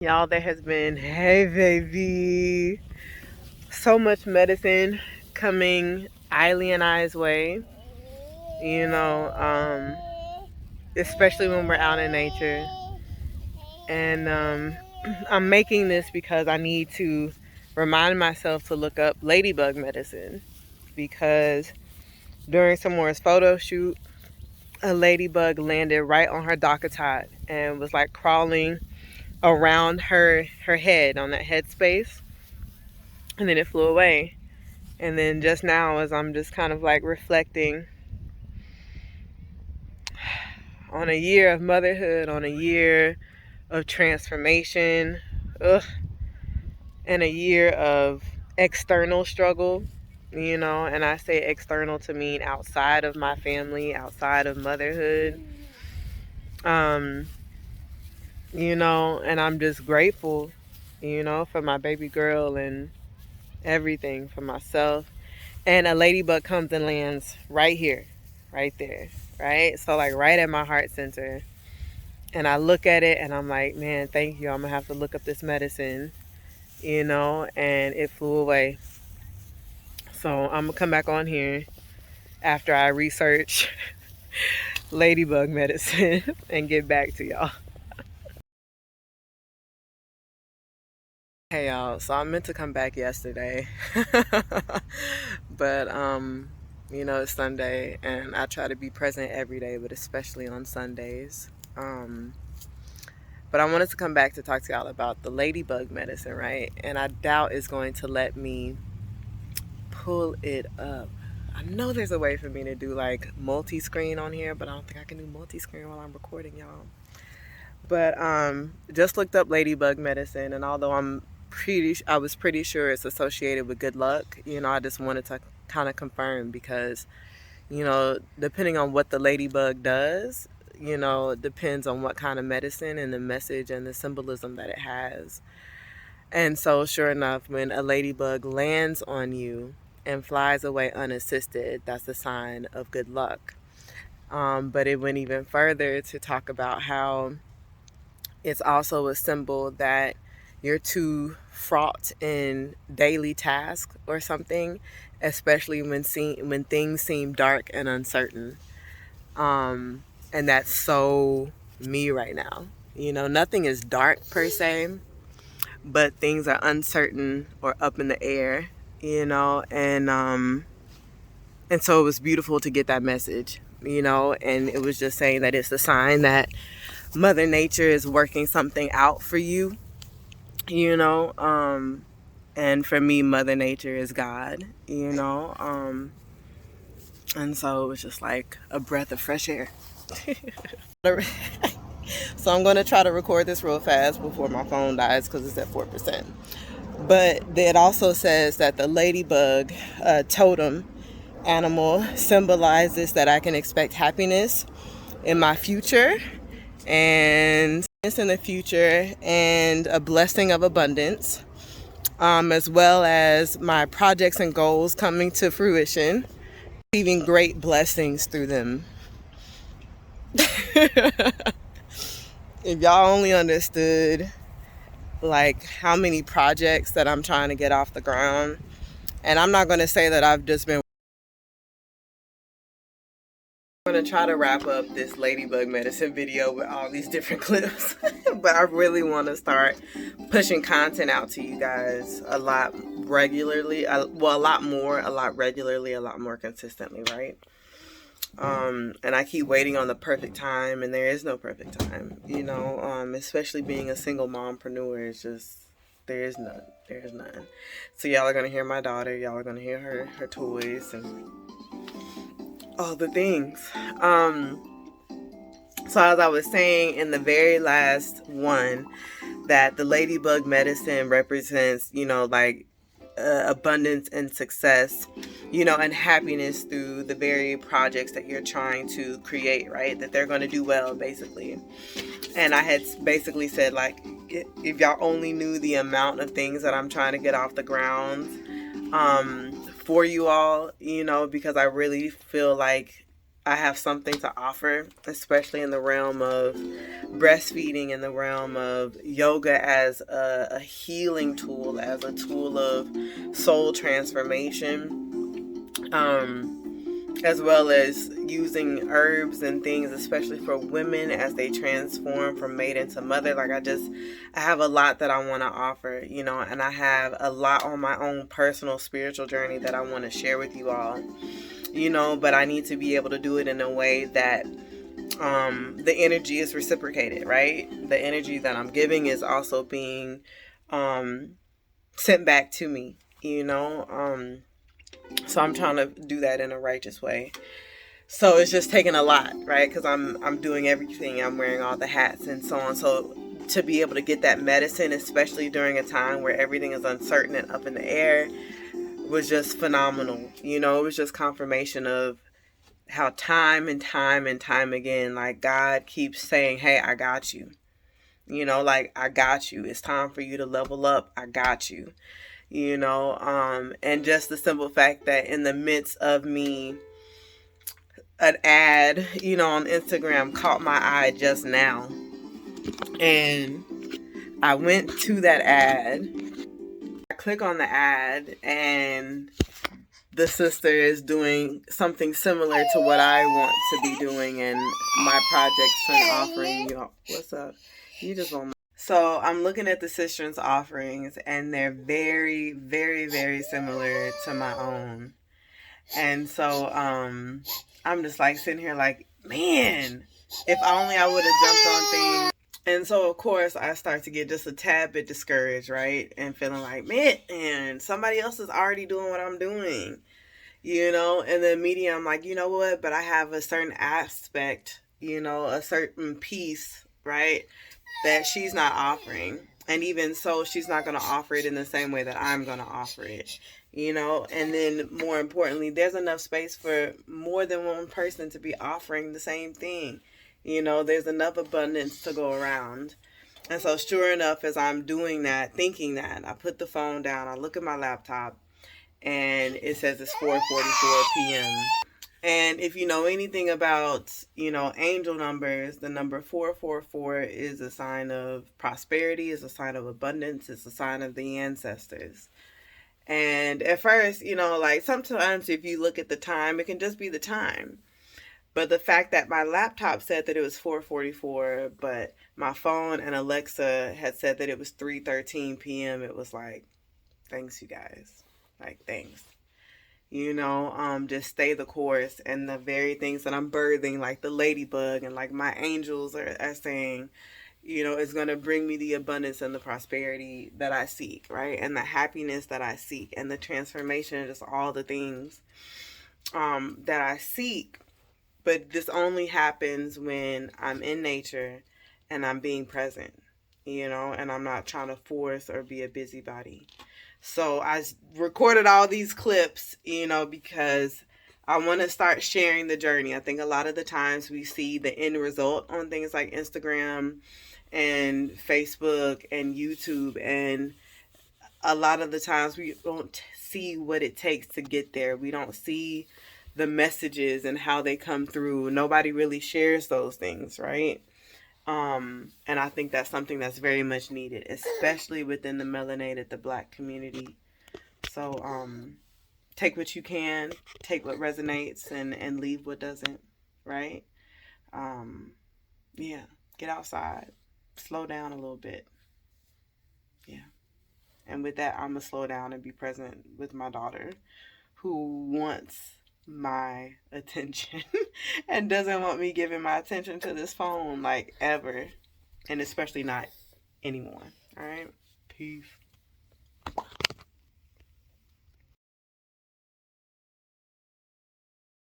Y'all, there has been, hey baby, so much medicine coming Eiley and I's way, you know, especially when we're out in nature. And I'm making this because I need to remind myself to look up ladybug medicine, because during Samora's photo shoot, a ladybug landed right on her dockatop and was like crawling around her head on that head space, and then it flew away. And then just now, as I'm just kind of like reflecting on a year of motherhood, on a year of transformation, ugh, and a year of external struggle, you know, and I say external to mean outside of my family, outside of motherhood, um, you know, and I'm just grateful, you know, for my baby girl and everything, for myself. And a ladybug comes and lands right here, right there, right? So like right at my heart center. And I look at it and I'm like, man, thank you. I'm gonna have to look up this medicine, you know, and it flew away. So I'm gonna come back on here after I research ladybug medicine and get back to y'all. Hey y'all, so I meant to come back yesterday. But you know, it's Sunday and I try to be present every day, but especially on Sundays. But I wanted to come back to talk to y'all about the ladybug medicine, right? And I doubt it's going to let me pull it up. I know there's a way for me to do like multi-screen on here, but I don't think I can do multi-screen while I'm recording, y'all. But just looked up ladybug medicine, and although I was pretty sure it's associated with good luck, you know, I just wanted to kind of confirm, because, you know, depending on what the ladybug does, you know, it depends on what kind of medicine and the message and the symbolism that it has. And so sure enough, when a ladybug lands on you and flies away unassisted, that's a sign of good luck. But it went even further to talk about how it's also a symbol that you're too fraught in daily tasks or something, especially when things seem dark and uncertain. And that's so me right now. You know, nothing is dark per se, but things are uncertain or up in the air, you know, and so it was beautiful to get that message, you know, and it was just saying that it's a sign that Mother Nature is working something out for you, you know, and for me, Mother Nature is God, you know, and so it was just like a breath of fresh air. So I'm going to try to record this real fast before my phone dies because it's at 4%. But it also says that the ladybug totem animal symbolizes that I can expect happiness in my future, and in the future, and a blessing of abundance, as well as my projects and goals coming to fruition, receiving great blessings through them. If y'all only understood like how many projects that I'm trying to get off the ground. And I'm not going to say that I've just been going to try to wrap up this ladybug medicine video with all these different clips. But I really want to start pushing content out to you guys a lot regularly. Well, a lot more, a lot regularly, a lot more consistently, right? And I keep waiting on the perfect time, and there is no perfect time, you know, especially being a single mompreneur. It's just, there's none. So y'all are going to hear my daughter, y'all are going to hear her toys and all the things. So as I was saying in the very last one, that the ladybug medicine represents, you know, like abundance and success, you know, and happiness through the very projects that you're trying to create, right? That they're going to do well, basically. And I had basically said, like, if y'all only knew the amount of things that I'm trying to get off the ground for you all, you know, because I really feel like I have something to offer, especially in the realm of breastfeeding, in the realm of yoga as a healing tool, as a tool of soul transformation, as well as using herbs and things, especially for women as they transform from maiden to mother. Like I have a lot that I want to offer, and I have a lot on my own personal spiritual journey that I want to share with you all, but I need to be able to do it in a way that the energy is reciprocated, right? The energy that I'm giving is also being sent back to me, so I'm trying to do that in a righteous way. So it's just taking a lot, right? Because I'm doing everything. I'm wearing all the hats and so on. So to be able to get that medicine, especially during a time where everything is uncertain and up in the air, was just phenomenal. It was just confirmation of how time and time and time again, like God keeps saying, hey, I got you. Like, I got you. It's time for you to level up. I got you. And just the simple fact that in the midst of me, an ad, on Instagram caught my eye just now. And I went to that ad. I click on the ad, and the sister is doing something similar to what I want to be doing in my projects and offering. What's up? You just want. So I'm looking at the sister's offerings, and they're very, very, very similar to my own. And so I'm just like sitting here like, man, if only I would have jumped on things. And so, of course, I start to get just a tad bit discouraged, right? And feeling like, man, somebody else is already doing what I'm doing, And then immediately I'm like, you know what? But I have a certain aspect, a certain piece, right, that she's not offering. And even so, she's not going to offer it in the same way that I'm going to offer it, And then more importantly, there's enough space for more than one person to be offering the same thing. There's enough abundance to go around. And so sure enough, as I'm doing that, thinking that, I put the phone down, I look at my laptop, and it says it's 4:44 p.m. And if you know anything about, angel numbers, the number 444 is a sign of prosperity, is a sign of abundance, it's a sign of the ancestors. And at first, like sometimes if you look at the time, it can just be the time. But the fact that my laptop said that it was 4:44, but my phone and Alexa had said that it was 3:13 p.m., it was like, thanks, you guys. Like, thanks. Just stay the course. And the very things that I'm birthing, like the ladybug and like my angels are saying, it's going to bring me the abundance and the prosperity that I seek, right? And the happiness that I seek and the transformation and just all the things that I seek. But this only happens when I'm in nature and I'm being present, and I'm not trying to force or be a busybody. So I recorded all these clips, because I want to start sharing the journey. I think a lot of the times we see the end result on things like Instagram and Facebook and YouTube, and a lot of the times we don't see what it takes to get there. We don't see the messages and how they come through. Nobody really shares those things, right? And I think that's something that's very much needed, especially within the melanated, the Black community. So take what you can, take what resonates, and leave what doesn't, right? Yeah, get outside, slow down a little bit. Yeah. And with that, I'm going to slow down and be present with my daughter, who wants my attention and doesn't want me giving my attention to this phone like ever, and especially not anymore. All right, peace.